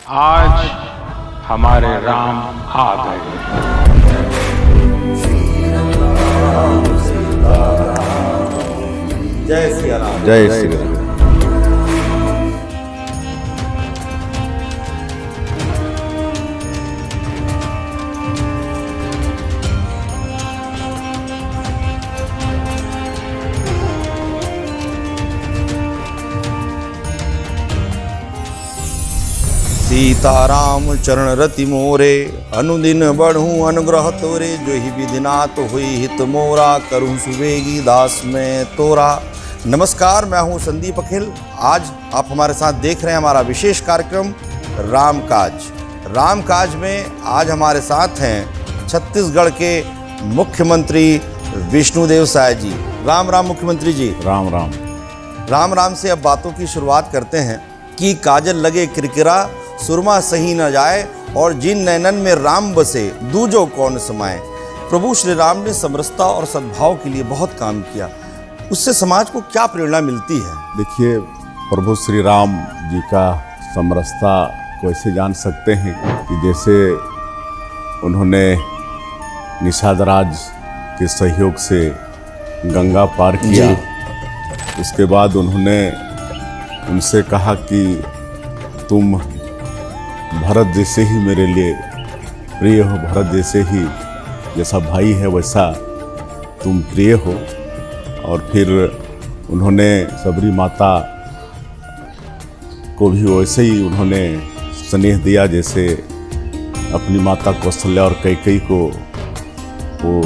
आज हमारे राम आ गए। जय श्री राम। जय श्री राम। सीताराम चरण रति मोरे, अनुदिन बढ़ूं अनुग्रह तोरे। जो ही विधिनाथ हुई हित मोरा, करूं सुवेगी दास में तोरा। नमस्कार, मैं हूं संदीप अखिल। आज आप हमारे साथ देख रहे हैं हमारा विशेष कार्यक्रम रामकाज। रामकाज में आज हमारे साथ हैं छत्तीसगढ़ के मुख्यमंत्री विष्णुदेव साय जी। राम राम मुख्यमंत्री जी। राम राम। राम राम से अब बातों की शुरुआत करते हैं कि काजल लगे किरकिरा, सुरमा सही न जाए, और जिन नैनन में राम बसे, दूजो कौन समाए। प्रभु श्री राम ने समरसता और सद्भाव के लिए बहुत काम किया। उससे समाज को क्या प्रेरणा मिलती है? देखिए, प्रभु श्री राम जी का समरसता को ऐसे जान सकते हैं कि जैसे उन्होंने निषाद राज के सहयोग से गंगा पार किया, उसके बाद उन्होंने उनसे कहा कि तुम भरत जैसे ही मेरे लिए प्रिय हो, भरत जैसे ही, जैसा भाई है वैसा तुम प्रिय हो। और फिर उन्होंने सबरी माता को भी वैसे ही उन्होंने स्नेह दिया जैसे अपनी माता कौशल्या और कैकेयी को वो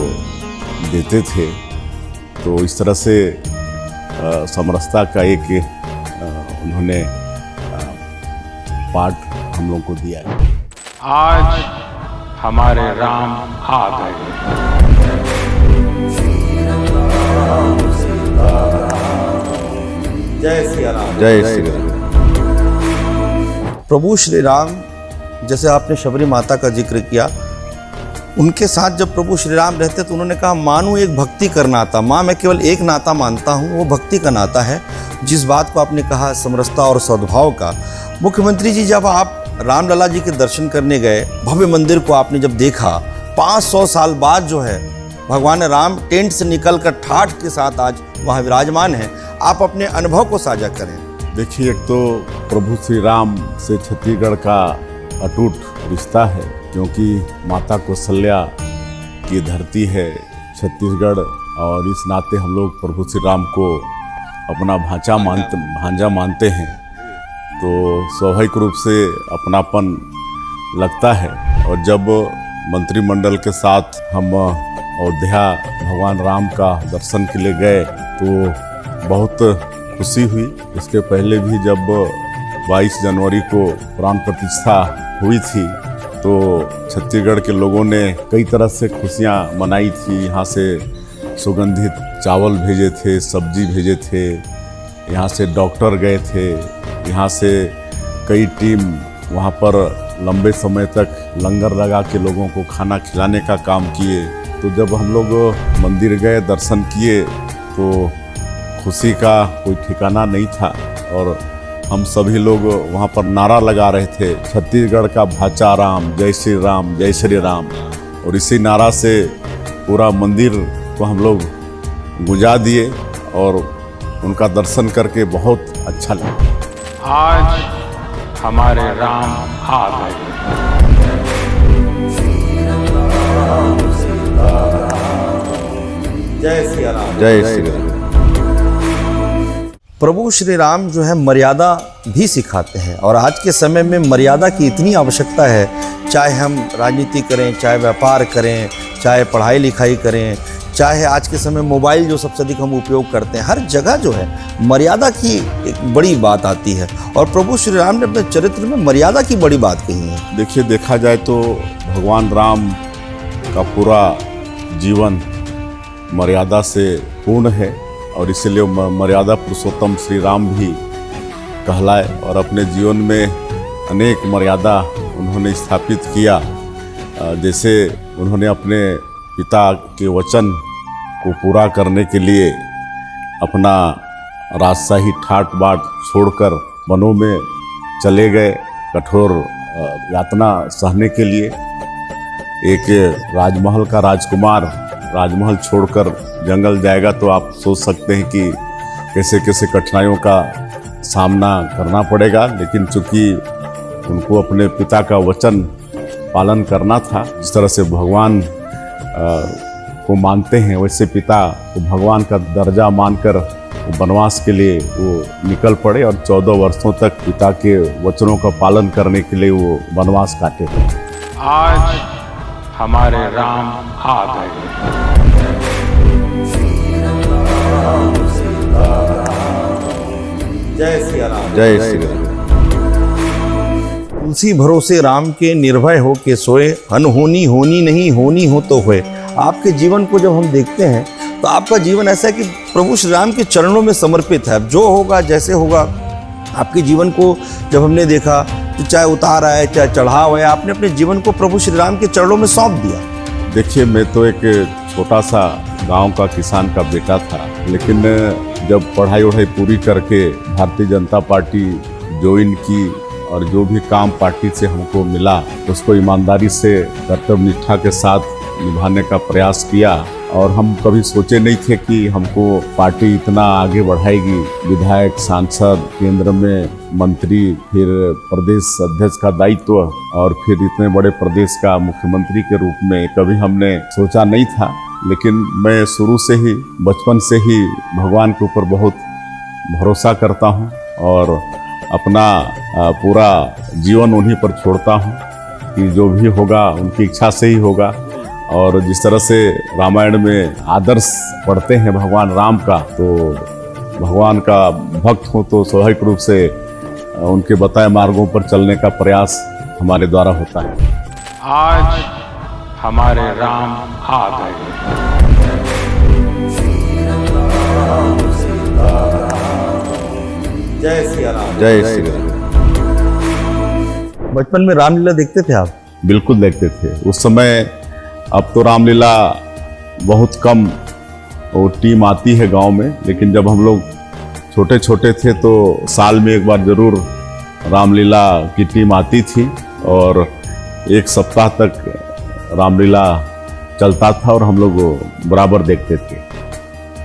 देते थे। तो इस तरह से समरसता का एक उन्होंने पाठ हम लोग को दिया है। आज हमारे राम आ गए। जय श्री राम। जय श्री राम। प्रभु श्री राम, जैसे आपने शबरी माता का जिक्र किया, उनके साथ जब प्रभु श्री राम रहते तो उन्होंने कहा, मानू एक भक्ति का नाता। माँ, मैं केवल एक नाता मानता हूँ, वो भक्ति का नाता है। जिस बात को आपने कहा समरसता और सद्भाव का। मुख्यमंत्री जी, जब आप रामलला जी के दर्शन करने गए, भव्य मंदिर को आपने जब देखा, 500 साल बाद जो है भगवान राम टेंट से निकलकर ठाठ के साथ आज वहाँ विराजमान हैं, आप अपने अनुभव को साझा करें। देखिए, एक तो प्रभु श्री राम से छत्तीसगढ़ का अटूट रिश्ता है, क्योंकि माता कौशल्या की धरती है छत्तीसगढ़, और इस नाते हम लोग प्रभु श्री राम को अपना भांजा मानते हैं। तो स्वाभाविक रूप से अपनापन लगता है। और जब मंत्रिमंडल के साथ हम अयोध्या भगवान राम का दर्शन के लिए गए तो बहुत खुशी हुई। इसके पहले भी जब 22 जनवरी को प्राण प्रतिष्ठा हुई थी तो छत्तीसगढ़ के लोगों ने कई तरह से खुशियां मनाई थी। यहाँ से सुगंधित चावल भेजे थे, सब्जी भेजे थे, यहाँ से डॉक्टर गए थे, यहाँ से कई टीम वहाँ पर लंबे समय तक लंगर लगा के लोगों को खाना खिलाने का काम किए। तो जब हम लोग मंदिर गए, दर्शन किए, तो खुशी का कोई ठिकाना नहीं था। और हम सभी लोग वहाँ पर नारा लगा रहे थे, छत्तीसगढ़ का भाचा राम, जय श्री राम, जय श्री राम। और इसी नारा से पूरा मंदिर को हम लोग गुंजा दिए और उनका दर्शन करके बहुत अच्छा लगा। आज हमारे राम आ गए। जय श्री राम। जय श्री राम। प्रभु श्री राम जो है मर्यादा भी सिखाते हैं, और आज के समय में मर्यादा की इतनी आवश्यकता है। चाहे हम राजनीति करें, चाहे व्यापार करें, चाहे पढ़ाई लिखाई करें, चाहे आज के समय मोबाइल जो सबसे अधिक हम उपयोग करते हैं, हर जगह जो है मर्यादा की एक बड़ी बात आती है। और प्रभु श्री राम ने अपने चरित्र में मर्यादा की बड़ी बात कही है। देखिए, देखा जाए तो भगवान राम का पूरा जीवन मर्यादा से पूर्ण है, और इसलिए मर्यादा पुरुषोत्तम श्री राम भी कहलाए। और अपने जीवन में अनेक मर्यादा उन्होंने स्थापित किया। जैसे उन्होंने अपने पिता के वचन को पूरा करने के लिए अपना राजशाही ठाट बाट छोड़कर वनों में चले गए, कठोर यातना सहने के लिए। एक राजमहल का राजकुमार राजमहल छोड़कर जंगल जाएगा तो आप सोच सकते हैं कि कैसे कैसे कठिनाइयों का सामना करना पड़ेगा। लेकिन चूंकि उनको अपने पिता का वचन पालन करना था, जिस तरह से भगवान को मानते हैं वैसे पिता को भगवान का दर्जा मानकर वनवास के लिए वो निकल पड़े और 14 वर्षों तक पिता के वचनों का पालन करने के लिए वो वनवास काटे। आज हमारे राम आ गए। जय श्री राम। जय श्री राम। तुलसी भरोसे राम के निर्भय हो के सोए, अनहोनी होनी नहीं होनी हो तो होए। आपके जीवन को जब हम देखते हैं तो आपका जीवन ऐसा है कि प्रभु श्री राम के चरणों में समर्पित है। अब जो होगा जैसे होगा, आपके जीवन को जब हमने देखा तो चाहे उतार आए चाहे चढ़ाव है, आपने अपने जीवन को प्रभु श्री राम के चरणों में सौंप दिया। देखिए, मैं तो एक छोटा सा गांव का किसान का बेटा था, लेकिन जब पढ़ाई वढ़ाई पूरी करके भारतीय जनता पार्टी ज्वाइन की और जो भी काम पार्टी से हमको मिला उसको ईमानदारी से कर्तव्य निष्ठा के साथ निभाने का प्रयास किया। और हम कभी सोचे नहीं थे कि हमको पार्टी इतना आगे बढ़ाएगी। विधायक, सांसद, केंद्र में मंत्री, फिर प्रदेश अध्यक्ष का दायित्व और फिर इतने बड़े प्रदेश का मुख्यमंत्री के रूप में कभी हमने सोचा नहीं था। लेकिन मैं शुरू से ही, बचपन से ही भगवान के ऊपर बहुत भरोसा करता हूँ और अपना पूरा जीवन उन्हीं पर छोड़ता हूँ कि जो भी होगा उनकी इच्छा से ही होगा। और जिस तरह से रामायण में आदर्श पढ़ते हैं भगवान राम का, तो भगवान का भक्त हो तो स्वाभाविक रूप से उनके बताए मार्गों पर चलने का प्रयास हमारे द्वारा होता है। आज हमारे राम आ गए। जय श्री राम। जय श्री राम। बचपन में रामलीला देखते थे आप? बिल्कुल देखते थे उस समय। अब तो रामलीला बहुत कम वो टीम आती है गांव में, लेकिन जब हम लोग छोटे छोटे थे तो साल में एक बार जरूर रामलीला की टीम आती थी और एक सप्ताह तक रामलीला चलता था और हम लोग बराबर देखते थे।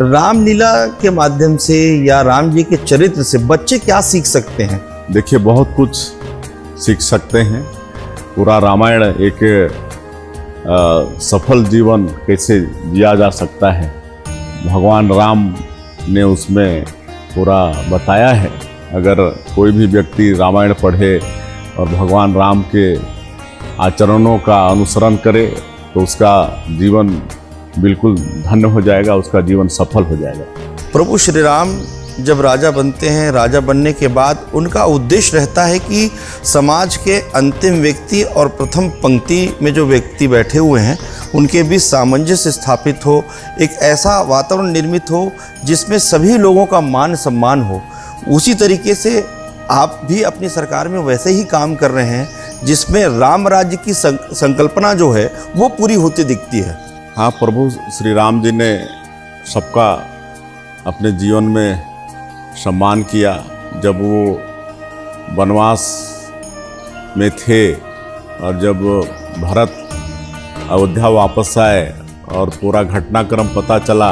रामलीला के माध्यम से या राम जी के चरित्र से बच्चे क्या सीख सकते हैं? देखिए, बहुत कुछ सीख सकते हैं। पूरा रामायण एक सफल जीवन कैसे जिया जा सकता है, भगवान राम ने उसमें पूरा बताया है। अगर कोई भी व्यक्ति रामायण पढ़े और भगवान राम के आचरणों का अनुसरण करे तो उसका जीवन बिल्कुल धन्य हो जाएगा, उसका जीवन सफल हो जाएगा। प्रभु श्री राम जब राजा बनते हैं, राजा बनने के बाद उनका उद्देश्य रहता है कि समाज के अंतिम व्यक्ति और प्रथम पंक्ति में जो व्यक्ति बैठे हुए हैं उनके बीच सामंजस्य स्थापित हो, एक ऐसा वातावरण निर्मित हो जिसमें सभी लोगों का मान सम्मान हो। उसी तरीके से आप भी अपनी सरकार में वैसे ही काम कर रहे हैं जिसमें राम राज्य की संकल्पना जो है वो पूरी होती दिखती है। हाँ, प्रभु श्री राम जी ने सबका अपने जीवन में सम्मान किया। जब वो वनवास में थे और जब भरत अयोध्या वापस आए और पूरा घटनाक्रम पता चला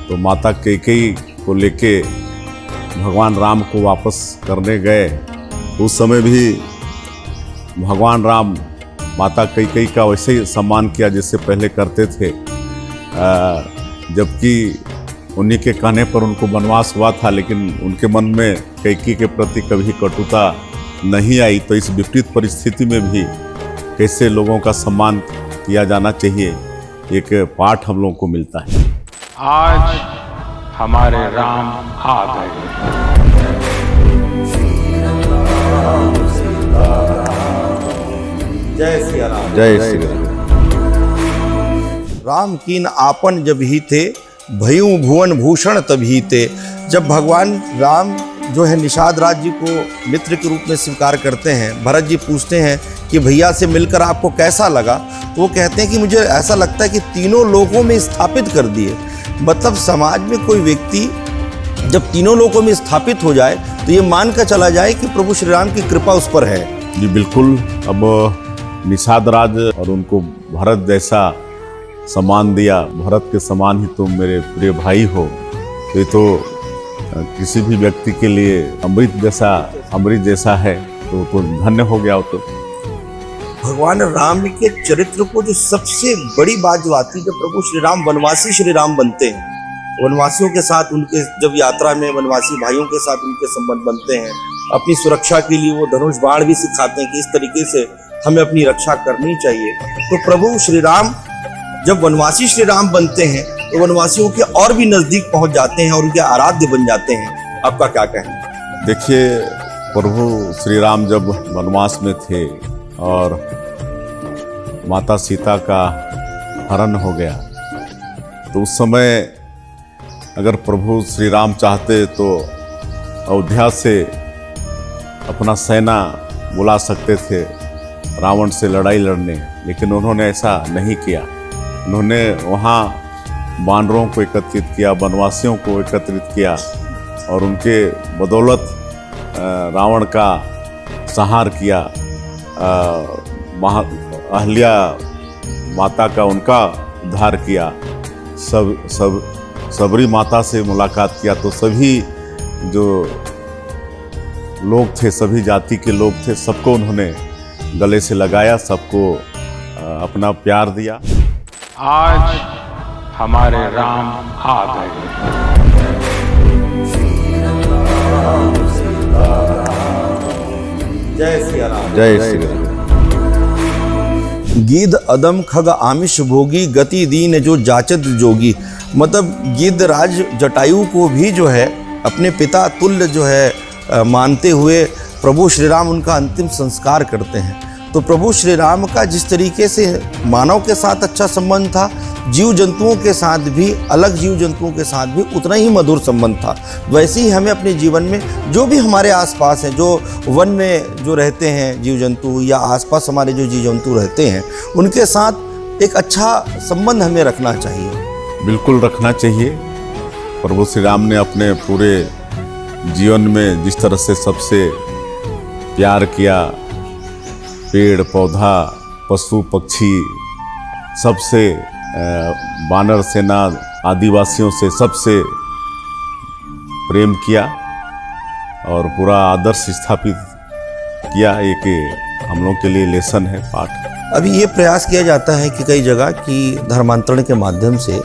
तो माता कैकेयी को लेके भगवान राम को वापस करने गए। उस समय भी भगवान राम माता कैकेयी का वैसे ही सम्मान किया जैसे पहले करते थे, जबकि उन्हीं के कहने पर उनको वनवास हुआ था, लेकिन उनके मन में कैकेयी के प्रति कभी कटुता नहीं आई। तो इस विपरीत परिस्थिति में भी कैसे लोगों का सम्मान किया जाना चाहिए, एक पाठ हम लोगों को मिलता है। आज हमारे राम आ गए। जय श्री राम। जय श्री राम। राम कीन आपन जब ही थे, भयू भुवन भूषण तभी थे। जब भगवान राम जो है निषाद राज जी को मित्र के रूप में स्वीकार करते हैं, भरत जी पूछते हैं कि भैया से मिलकर आपको कैसा लगा, तो वो कहते हैं कि मुझे ऐसा लगता है कि तीनों लोगों में स्थापित कर दिए। मतलब समाज में कोई व्यक्ति जब तीनों लोगों में स्थापित हो जाए तो ये मान कर चला जाए कि प्रभु श्री राम की कृपा उस पर है। जी बिल्कुल। अब निषाद राज और उनको भरत जैसा सम्मान दिया, भरत के समान ही तुम मेरे प्रिय भाई हो, तो ये तो किसी भी व्यक्ति के लिए अमृत जैसा है, तो धन्य हो गया हो। तो भगवान राम के चरित्र को जो सबसे बड़ी बात जो आती है, जब प्रभु श्री राम वनवासी श्री राम बनते हैं, वनवासियों के साथ उनके जब यात्रा में वनवासी भाइयों के साथ उनके संबंध बनते हैं, अपनी सुरक्षा के लिए वो धनुष बाण भी सिखाते हैं कि इस तरीके से हमें अपनी रक्षा करनी चाहिए। तो प्रभु श्री राम जब वनवासी श्री राम बनते हैं तो वनवासियों के और भी नजदीक पहुंच जाते हैं और उनके आराध्य बन जाते हैं। आपका क्या कहना है? देखिए, प्रभु श्री राम जब वनवास में थे और माता सीता का हरण हो गया, तो उस समय अगर प्रभु श्री राम चाहते तो अयोध्या से अपना सेना बुला सकते थे रावण से लड़ाई लड़ने, लेकिन उन्होंने ऐसा नहीं किया। उन्होंने वहाँ वानरों को एकत्रित किया, वनवासियों को एकत्रित किया और उनके बदौलत रावण का संहार किया। अहल्या माता का उनका उद्धार किया, सबरी माता से मुलाकात किया। तो सभी जो लोग थे, सभी जाति के लोग थे, सबको उन्होंने गले से लगाया, सबको अपना प्यार दिया। आज हमारे राम आ गए। जय श्री राम। जय श्री राम। गिद्ध अदम खग आमिष भोगी, गति दीन जो जाचत जोगी। मतलब गिद्धराज जटायु को भी जो है अपने पिता तुल्य जो है मानते हुए प्रभु श्री राम उनका अंतिम संस्कार करते हैं। तो प्रभु श्री राम का जिस तरीके से मानव के साथ अच्छा संबंध था, जीव जंतुओं के साथ भी, अलग जीव जंतुओं के साथ भी उतना ही मधुर संबंध था। वैसे ही हमें अपने जीवन में जो भी हमारे आसपास हैं, जो वन में जो रहते हैं जीव जंतु या आसपास हमारे जो जीव जंतु रहते हैं, उनके साथ एक अच्छा संबंध हमें रखना चाहिए। बिल्कुल रखना चाहिए। प्रभु श्री राम ने अपने पूरे जीवन में जिस तरह से सबसे प्यार किया, पेड़ पौधा पशु पक्षी सबसे, वानर सेना आदिवासियों से सबसे प्रेम किया और पूरा आदर्श स्थापित किया, एक हम लोग के लिए लेसन है, पाठ। अभी ये प्रयास किया जाता है कि कई जगह कि धर्मांतरण के माध्यम से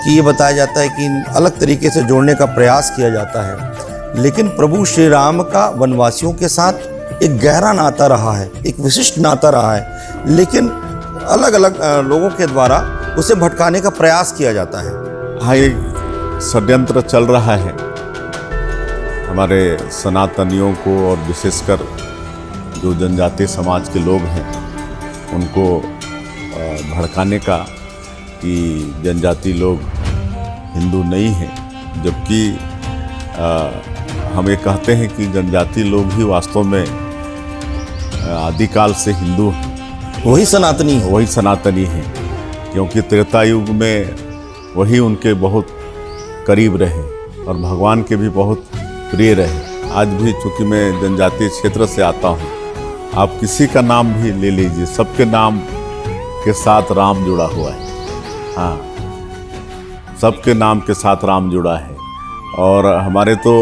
कि ये बताया जाता है कि अलग तरीके से जोड़ने का प्रयास किया जाता है, लेकिन प्रभु श्री राम का वनवासियों के साथ एक गहरा नाता रहा है, एक विशिष्ट नाता रहा है, लेकिन अलग अलग लोगों के द्वारा उसे भटकाने का प्रयास किया जाता है। हाँ, एक षड्यंत्र चल रहा है हमारे सनातनियों को और विशेषकर जो जनजातीय समाज के लोग हैं उनको भड़काने का कि जनजाति लोग हिंदू नहीं हैं, जबकि हम ये कहते हैं कि जनजाति लोग ही वास्तव में आदिकाल से हिंदू हैं, वही सनातनी हैं, क्योंकि त्रेता युग में वही उनके बहुत करीब रहे और भगवान के भी बहुत प्रिय रहे। आज भी चूँकि मैं जनजातीय क्षेत्र से आता हूँ, आप किसी का नाम भी ले लीजिए, सबके नाम के साथ राम जुड़ा हुआ है। हाँ, सबके नाम के साथ राम जुड़ा है। और हमारे तो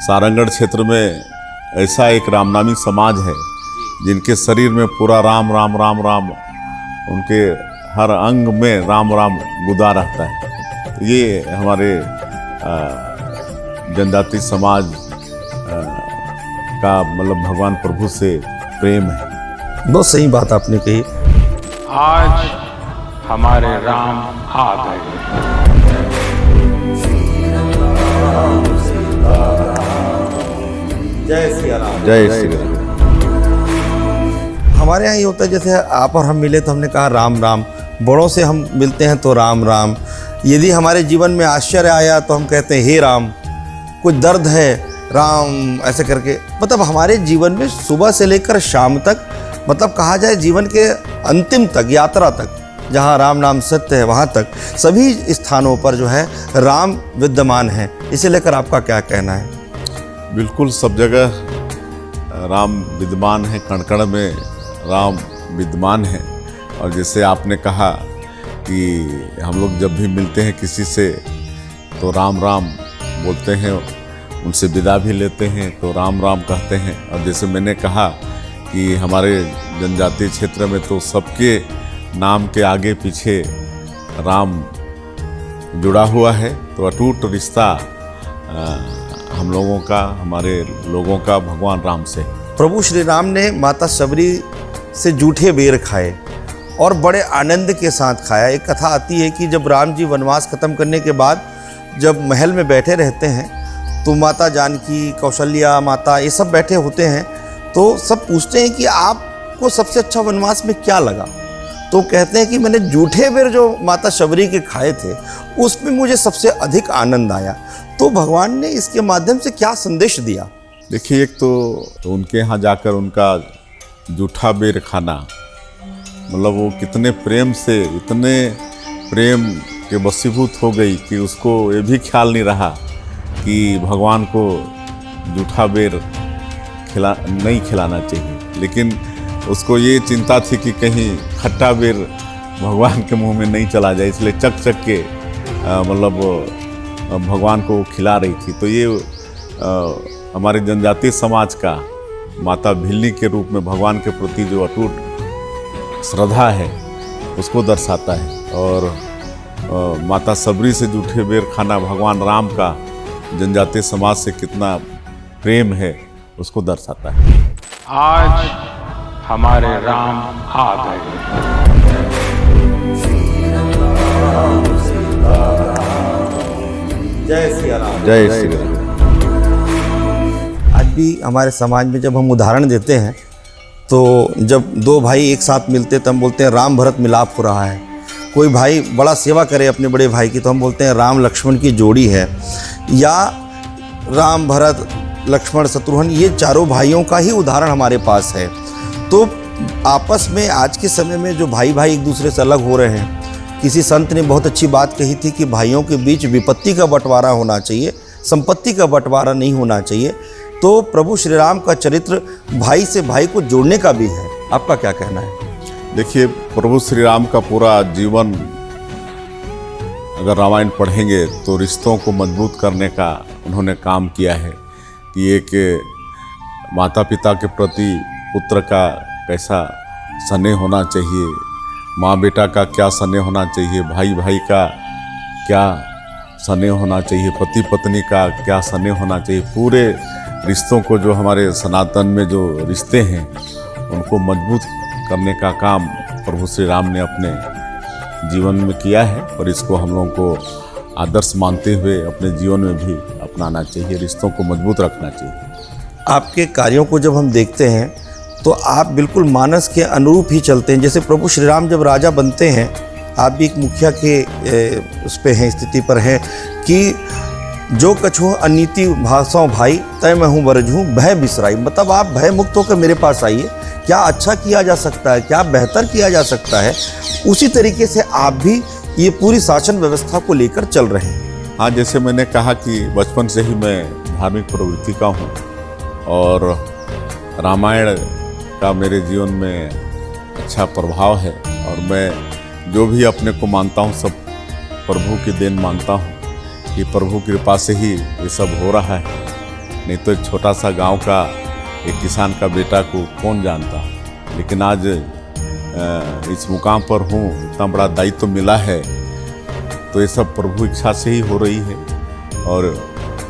सारंगढ़ क्षेत्र में ऐसा एक रामनामी समाज है जिनके शरीर में पूरा राम राम राम राम, उनके हर अंग में राम राम गुदा रहता है। तो ये हमारे जनजाति समाज का मतलब भगवान प्रभु से प्रेम है। बहुत सही बात आपने कही। आज हमारे राम आ गए। जय श्री राम। जय श्री राम। हमारे यहाँ ये होता है, जैसे आप और हम मिले तो हमने कहा राम राम, बड़ों से हम मिलते हैं तो राम राम। यदि हमारे जीवन में आश्चर्य आया तो हम कहते हैं हे राम, कुछ दर्द है राम, ऐसे करके। मतलब हमारे जीवन में सुबह से लेकर शाम तक, मतलब कहा जाए जीवन के अंतिम तक, यात्रा तक, जहाँ राम नाम सत्य है वहाँ तक सभी स्थानों पर जो है राम विद्यमान है। इसे लेकर आपका क्या कहना है? बिल्कुल, सब जगह राम विद्यमान है, कण कण में राम विद्यमान है। और जैसे आपने कहा कि हम लोग जब भी मिलते हैं किसी से तो राम राम बोलते हैं, उनसे विदा भी लेते हैं तो राम राम कहते हैं। और जैसे मैंने कहा कि हमारे जनजातीय क्षेत्र में तो सबके नाम के आगे पीछे राम जुड़ा हुआ है, तो अटूट रिश्ता हम लोगों का, हमारे लोगों का भगवान राम से। प्रभु श्री राम ने माता शबरी से जूठे बेर खाए और बड़े आनंद के साथ खाया। एक कथा आती है कि जब राम जी वनवास खत्म करने के बाद जब महल में बैठे रहते हैं तो माता जानकी, कौशल्या माता, ये सब बैठे होते हैं, तो सब पूछते हैं कि आपको सबसे अच्छा वनवास में क्या लगा। तो कहते हैं कि मैंने जूठे बेर जो माता शबरी के खाए थे उसमें मुझे सबसे अधिक आनंद आया। तो भगवान ने इसके माध्यम से क्या संदेश दिया? देखिए, एक तो उनके यहाँ जाकर उनका जूठा बेर खाना, मतलब वो कितने प्रेम से, इतने प्रेम के वशीभूत हो गई कि उसको ये भी ख्याल नहीं रहा कि भगवान को जूठा बेर नहीं खिलाना चाहिए। लेकिन उसको ये चिंता थी कि कहीं खट्टा बेर भगवान के मुंह में नहीं चला जाए, इसलिए चक चक के मतलब भगवान को खिला रही थी। तो ये हमारे जनजातीय समाज का माता भिल्ली के रूप में भगवान के प्रति जो अटूट श्रद्धा है उसको दर्शाता है। और माता शबरी से जूठे बेर खाना भगवान राम का जनजातीय समाज से कितना प्रेम है उसको दर्शाता है। आज हमारे राम आ गए। जय श्री राम। जय श्री राम। आज भी हमारे समाज में जब हम उदाहरण देते हैं तो जब दो भाई एक साथ मिलते हैं तो हम बोलते हैं राम भरत मिलाप हो रहा है। कोई भाई बड़ा सेवा करे अपने बड़े भाई की तो हम बोलते हैं राम लक्ष्मण की जोड़ी है। या राम भरत लक्ष्मण शत्रुघ्न, ये चारों भाइयों का ही उदाहरण हमारे पास है। तो आपस में आज के समय में जो भाई भाई एक दूसरे से अलग हो रहे हैं, किसी संत ने बहुत अच्छी बात कही थी कि भाइयों के बीच विपत्ति का बंटवारा होना चाहिए, संपत्ति का बंटवारा नहीं होना चाहिए। तो प्रभु श्री राम का चरित्र भाई से भाई को जोड़ने का भी है। आपका क्या कहना है? देखिए, प्रभु श्री राम का पूरा जीवन अगर रामायण पढ़ेंगे तो रिश्तों को मजबूत करने का उन्होंने काम किया है कि एक माता पिता के प्रति पुत्र का कैसा स्नेह होना चाहिए, माँ बेटा का क्या स्नेह होना चाहिए, भाई भाई का क्या स्नेह होना चाहिए, पति पत्नी का क्या स्नेह होना चाहिए। पूरे रिश्तों को, जो हमारे सनातन में जो रिश्ते हैं उनको मजबूत करने का काम प्रभु श्री राम ने अपने जीवन में किया है। और इसको हम लोगों को आदर्श मानते हुए अपने जीवन में भी अपनाना चाहिए, रिश्तों को मजबूत रखना चाहिए। आपके कार्यों को जब हम देखते हैं तो आप बिल्कुल मानस के अनुरूप ही चलते हैं। जैसे प्रभु श्री राम जब राजा बनते हैं, आप भी एक मुखिया के उस पे हैं, स्थिति पर हैं कि जो कछु अनीति भाषाओं भाई तय मैं हूँ बरजूँ भय बिसराई। मतलब आप भय मुक्त होकर मेरे पास आइए, क्या अच्छा किया जा सकता है, क्या बेहतर किया जा सकता है। उसी तरीके से आप भी ये पूरी शासन व्यवस्था को लेकर चल रहे हैं। हाँ, जैसे मैंने कहा कि बचपन से ही मैं धार्मिक प्रवृत्ति का हूँ और रामायण का मेरे जीवन में अच्छा प्रभाव है। और मैं जो भी अपने को मानता हूँ सब प्रभु की देन मानता हूँ कि प्रभु की कृपा से ही ये सब हो रहा है। नहीं तो एक छोटा सा गांव का एक किसान का बेटा को कौन जानता। लेकिन आज इस मुकाम पर हूँ, इतना बड़ा दायित्व मिला है, तो ये सब प्रभु इच्छा से ही हो रही है। और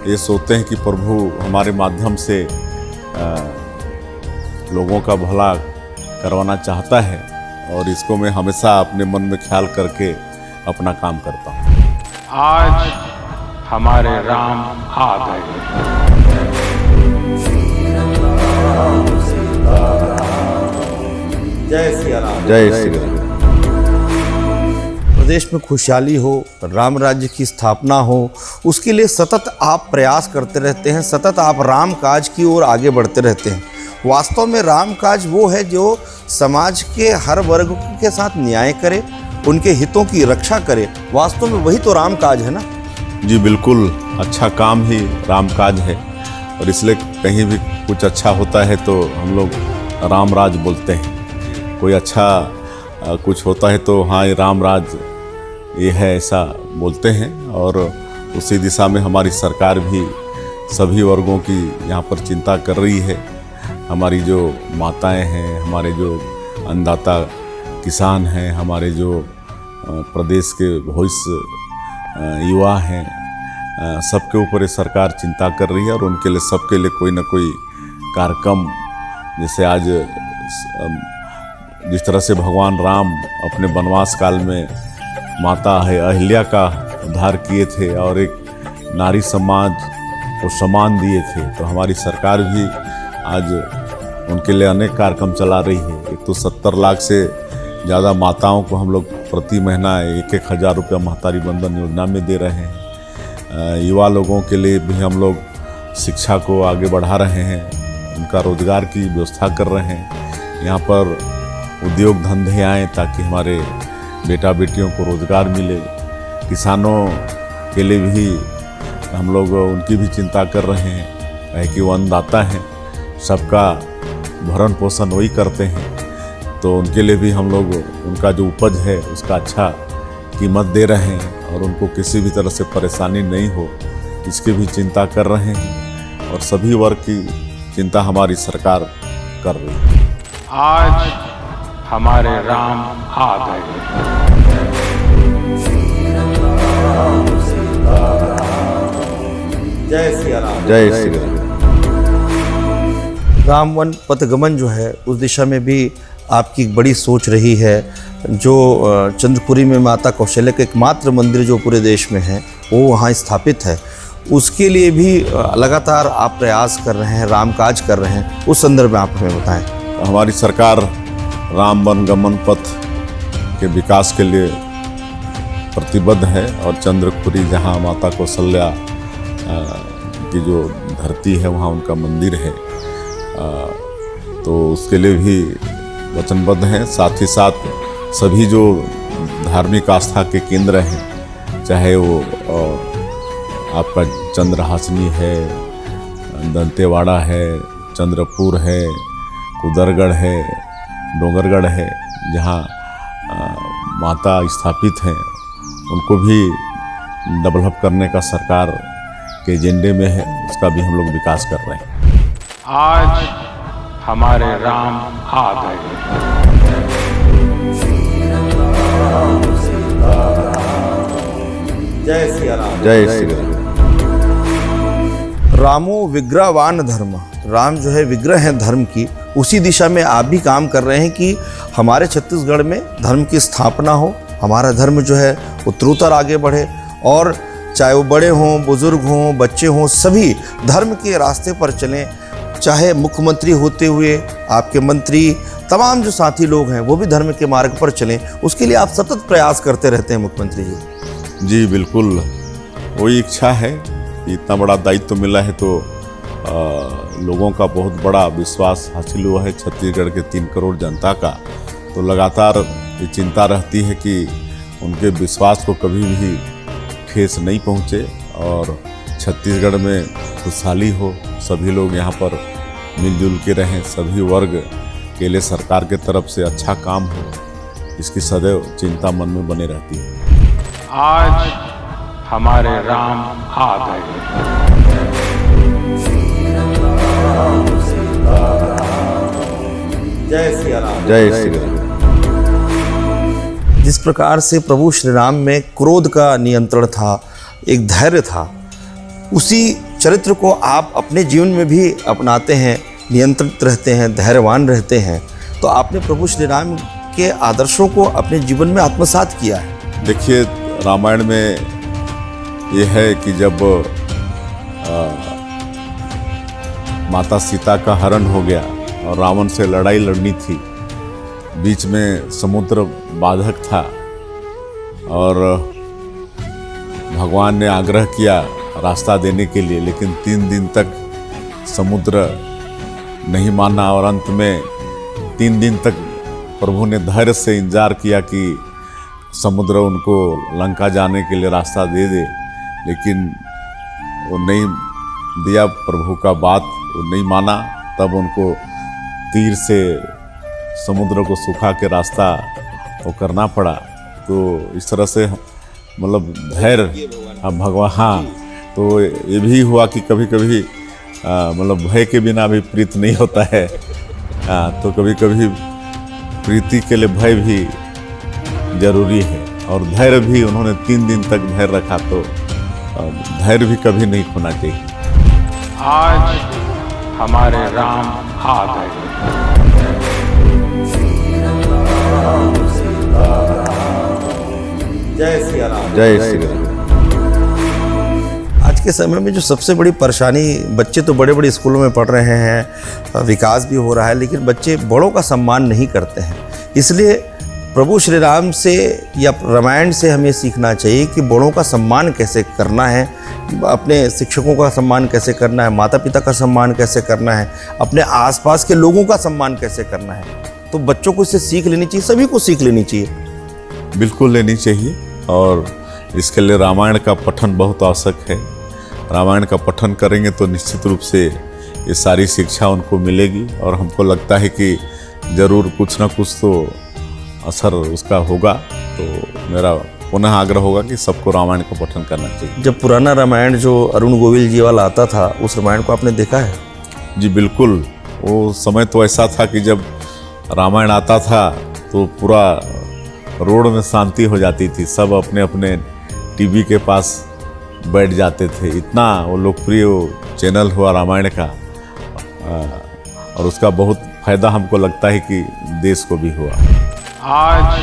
ये सोचते हैं कि प्रभु हमारे माध्यम से लोगों का भला करवाना चाहता है। और इसको मैं हमेशा अपने मन में ख्याल करके अपना काम करता हूँ। आज हमारे राम आ गए। जय श्री राम। जय श्री राम। प्रदेश में खुशहाली हो, राम राज्य की स्थापना हो, उसके लिए सतत आप प्रयास करते रहते हैं, सतत आप राम काज की ओर आगे बढ़ते रहते हैं। वास्तव में राम काज वो है जो समाज के हर वर्ग के साथ न्याय करे, उनके हितों की रक्षा करे। वास्तव में वही तो राम काज है ना। जी बिल्कुल, अच्छा काम ही राम काज है। और इसलिए कहीं भी कुछ अच्छा होता है तो हम लोग राम राज बोलते हैं। कोई अच्छा कुछ होता है तो हाँ ये राम राज ये है, ऐसा बोलते हैं। और उसी दिशा में हमारी सरकार भी सभी वर्गों की यहाँ पर चिंता कर रही है। हमारी जो माताएं हैं, हमारे जो अन्नदाता किसान हैं, हमारे जो प्रदेश के भविष्य युवा हैं, सबके ऊपर ये सरकार चिंता कर रही है और उनके लिए सबके लिए कोई ना कोई कार्यक्रम, जैसे आज जिस तरह से भगवान राम अपने वनवास काल में माता अहिल्या का उद्धार किए थे और एक नारी समाज को सम्मान दिए थे, तो हमारी सरकार भी आज उनके लिए अनेक कार्यक्रम चला रही है। एक तो 70 लाख से ज़्यादा माताओं को हम लोग प्रति महीना 1-1 हज़ार रुपया महतारी बंधन योजना में दे रहे हैं। युवा लोगों के लिए भी हम लोग शिक्षा को आगे बढ़ा रहे हैं, उनका रोजगार की व्यवस्था कर रहे हैं। यहाँ पर उद्योग धंधे आएँ ताकि हमारे बेटा बेटियों को रोजगार मिले। किसानों के लिए भी हम लोग उनकी भी चिंता कर रहे हैं, है कि वो अन्नदाता हैं, सबका भरण पोषण वही करते हैं, तो उनके लिए भी हम लोग उनका जो उपज है उसका अच्छा कीमत दे रहे हैं और उनको किसी भी तरह से परेशानी नहीं हो, इसकी भी चिंता कर रहे हैं। और सभी वर्ग की चिंता हमारी सरकार कर रही है। आज हमारे राम आ गए। जय श्री राम। जय श्री राम। राम वन पथगमन जो है उस दिशा में भी आपकी एक बड़ी सोच रही है। जो चंद्रपुरी में माता कौशल्या का एकमात्र मंदिर जो पूरे देश में है वो वहाँ स्थापित है, उसके लिए भी लगातार आप प्रयास कर रहे हैं, राम काज कर रहे हैं, उस संदर्भ में आप हमें बताएं। हमारी सरकार राम वन गमन पथ के विकास के लिए प्रतिबद्ध है और चंद्रपुरी जहाँ माता कौशल्या की जो धरती है वहाँ उनका मंदिर है, तो उसके लिए भी वचनबद्ध हैं। साथ ही साथ सभी जो धार्मिक आस्था के केंद्र हैं, चाहे वो आपका चंद्रहासनी है, दंतेवाड़ा है, चंद्रपुर है, कुदरगढ़ है, डोंगरगढ़ है, जहाँ माता स्थापित हैं, उनको भी डेवलप करने का सरकार के एजेंडे में है, उसका भी हम लोग विकास कर रहे हैं। आज हमारे राम आ गए। जय श्री राम। जय श्री राम। रामो विग्रहवान धर्म, राम जो है विग्रह है धर्म की, उसी दिशा में आप भी काम कर रहे हैं कि हमारे छत्तीसगढ़ में धर्म की स्थापना हो, हमारा धर्म जो है उत्तरोत्तर आगे बढ़े और चाहे वो बड़े हों, बुजुर्ग हों, बच्चे हों, सभी धर्म के रास्ते पर चलें। चाहे मुख्यमंत्री होते हुए आपके मंत्री, तमाम जो साथी लोग हैं वो भी धर्म के मार्ग पर चलें, उसके लिए आप सतत प्रयास करते रहते हैं मुख्यमंत्री जी। जी बिल्कुल, वही इच्छा है। इतना बड़ा दायित्व मिला है तो लोगों का बहुत बड़ा विश्वास हासिल हुआ है छत्तीसगढ़ के 3 करोड़ जनता का, तो लगातार ये चिंता रहती है कि उनके विश्वास को कभी भी ठेस नहीं पहुँचे और छत्तीसगढ़ में खुशहाली हो, सभी लोग यहाँ पर मिलजुल के रहें, सभी वर्ग के लिए सरकार के तरफ से अच्छा काम हो, इसकी सदैव चिंता मन में बने रहती है। आज हमारे राम आ गए। जय श्री राम। जय श्री राम। जिस प्रकार से प्रभु श्री राम में क्रोध का नियंत्रण था, एक धैर्य था, उसी चरित्र को आप अपने जीवन में भी अपनाते हैं, नियंत्रित रहते हैं, धैर्यवान रहते हैं। तो आपने प्रभु श्री राम के आदर्शों को अपने जीवन में आत्मसात किया है। देखिए, रामायण में ये है कि जब माता सीता का हरण हो गया और रावण से लड़ाई लड़नी थी, बीच में समुद्र बाधक था और भगवान ने आग्रह किया रास्ता देने के लिए, लेकिन 3 दिन तक समुद्र नहीं माना और अंत में 3 दिन तक प्रभु ने धैर्य से इंतजार किया कि समुद्र उनको लंका जाने के लिए रास्ता दे दे, लेकिन वो नहीं दिया प्रभु का बात, वो नहीं माना, तब उनको तीर से समुद्र को सुखा के रास्ता वो करना पड़ा। तो इस तरह से मतलब धैर्य भगवान, हाँ, तो ये भी हुआ कि कभी कभी मतलब भय के बिना भी प्रीत नहीं होता है। तो कभी कभी प्रीति के लिए भय भी जरूरी है, और धैर्य भी उन्होंने 3 दिन तक धैर्य रखा, तो धैर्य भी कभी नहीं खोना चाहिए। आज हमारे राम आ गए। जय श्री राम। जय श्री राम। आज के समय में जो सबसे बड़ी परेशानी, बच्चे तो बड़े बड़े स्कूलों में पढ़ रहे हैं, विकास भी हो रहा है, लेकिन बच्चे बड़ों का सम्मान नहीं करते हैं। इसलिए प्रभु श्री राम से या रामायण से हमें सीखना चाहिए कि बड़ों का सम्मान कैसे करना है, अपने शिक्षकों का सम्मान कैसे करना है, माता पिता का सम्मान कैसे करना है, अपने आसपास के लोगों का सम्मान कैसे करना है। तो बच्चों को इससे सीख लेनी चाहिए, सभी को सीख लेनी चाहिए। बिल्कुल लेनी चाहिए, और इसके लिए रामायण का पठन बहुत आवश्यक है। रामायण का पठन करेंगे तो निश्चित रूप से ये सारी शिक्षा उनको मिलेगी, और हमको लगता है कि ज़रूर कुछ ना कुछ तो असर उसका होगा। तो मेरा पुनः आग्रह होगा कि सबको रामायण का पठन करना चाहिए। जब पुराना रामायण जो अरुण गोविल जी वाला आता था, उस रामायण को आपने देखा है? जी बिल्कुल। वो समय तो ऐसा था कि जब रामायण आता था तो पूरा रोड में शांति हो जाती थी, सब अपने अपने टीवी के पास बैठ जाते थे। इतना वो लोकप्रिय चैनल हुआ रामायण का, और उसका बहुत फायदा हमको लगता है कि देश को भी हुआ। आज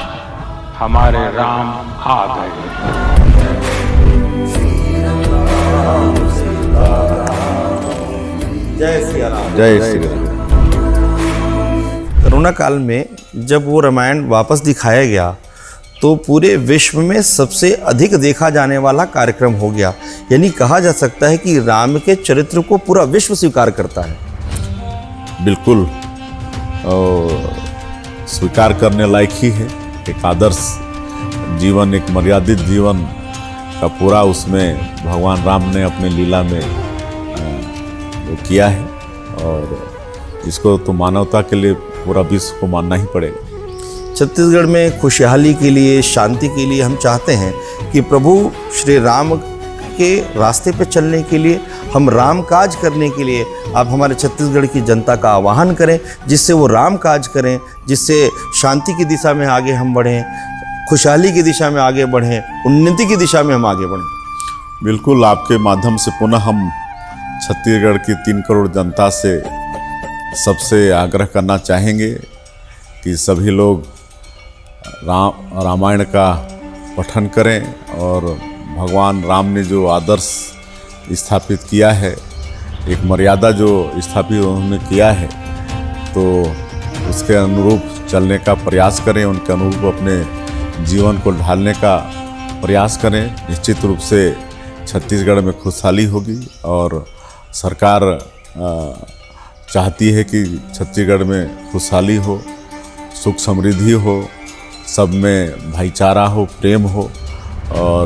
हमारे राम आ गए। जय श्री राम। जय श्री राम। कोरोना काल में जब वो रामायण वापस दिखाया गया तो पूरे विश्व में सबसे अधिक देखा जाने वाला कार्यक्रम हो गया। यानी कहा जा सकता है कि राम के चरित्र को पूरा विश्व स्वीकार करता है। बिल्कुल, और स्वीकार करने लायक ही है। एक आदर्श जीवन, एक मर्यादित जीवन का पूरा उसमें भगवान राम ने अपने लीला में वो किया है, और इसको तो मानवता के लिए पूरा विश्व को मानना ही पड़ेगा। छत्तीसगढ़ में खुशहाली के लिए, शांति के लिए हम चाहते हैं कि प्रभु श्री राम के रास्ते पे चलने के लिए, हम राम काज करने के लिए आप हमारे छत्तीसगढ़ की जनता का आह्वान करें, जिससे वो राम काज करें, जिससे शांति की दिशा में आगे हम बढ़ें, खुशहाली की दिशा में आगे बढ़ें, उन्नति की दिशा में हम आगे बढ़ें। बिल्कुल, आपके माध्यम से पुनः हम छत्तीसगढ़ की 3 करोड़ जनता से सबसे आग्रह करना चाहेंगे कि सभी लोग रामायण का पठन करें, और भगवान राम ने जो आदर्श स्थापित किया है, एक मर्यादा जो स्थापित उन्होंने किया है, तो उसके अनुरूप चलने का प्रयास करें, उनके अनुरूप अपने जीवन को ढालने का प्रयास करें। निश्चित रूप से छत्तीसगढ़ में खुशहाली होगी, और सरकार चाहती है कि छत्तीसगढ़ में खुशहाली हो, सुख समृद्धि हो, सब में भाईचारा हो, प्रेम हो, और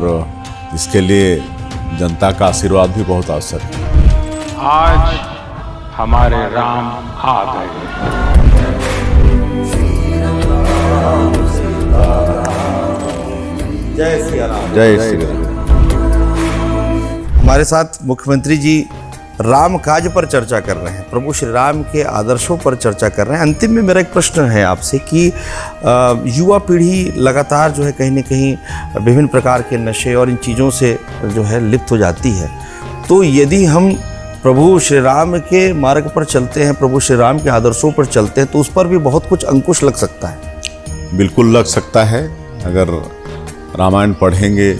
इसके लिए जनता का आशीर्वाद भी बहुत आवश्यक है। आज हमारे राम आ गए। जय श्री राम। जय श्री राम। हमारे साथ मुख्यमंत्री जी राम काज पर चर्चा कर रहे हैं, प्रभु श्री राम के आदर्शों पर चर्चा कर रहे हैं। अंतिम में मेरा एक प्रश्न है आपसे कि युवा पीढ़ी लगातार जो है कहीं न कहीं विभिन्न प्रकार के नशे और इन चीज़ों से जो है लिप्त हो जाती है। तो यदि हम प्रभु श्री राम के मार्ग पर चलते हैं, प्रभु श्री राम के आदर्शों पर चलते हैं, तो उस पर भी बहुत कुछ अंकुश लग सकता है। बिल्कुल लग सकता है। अगर रामायण पढ़ेंगे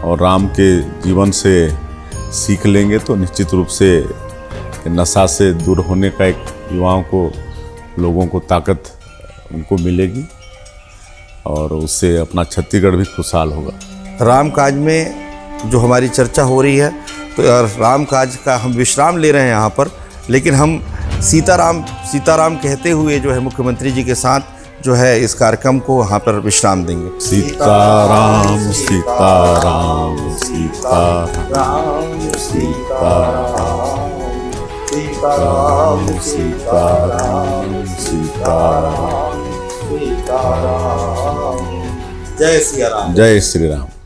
और राम के जीवन से सीख लेंगे तो निश्चित रूप से नशा से दूर होने का एक युवाओं को, लोगों को ताकत उनको मिलेगी, और उससे अपना छत्तीसगढ़ भी खुशहाल होगा। राम काज में जो हमारी चर्चा हो रही है, तो राम काज का हम विश्राम ले रहे हैं यहाँ पर, लेकिन हम सीताराम कहते हुए जो है मुख्यमंत्री जी के साथ जो है इस कार्यक्रम को वहाँ पर विश्राम देंगे। सीताराम सीताराम सीताराम सीताराम सीताराम सीताराम जय सिया राम। जय श्री राम।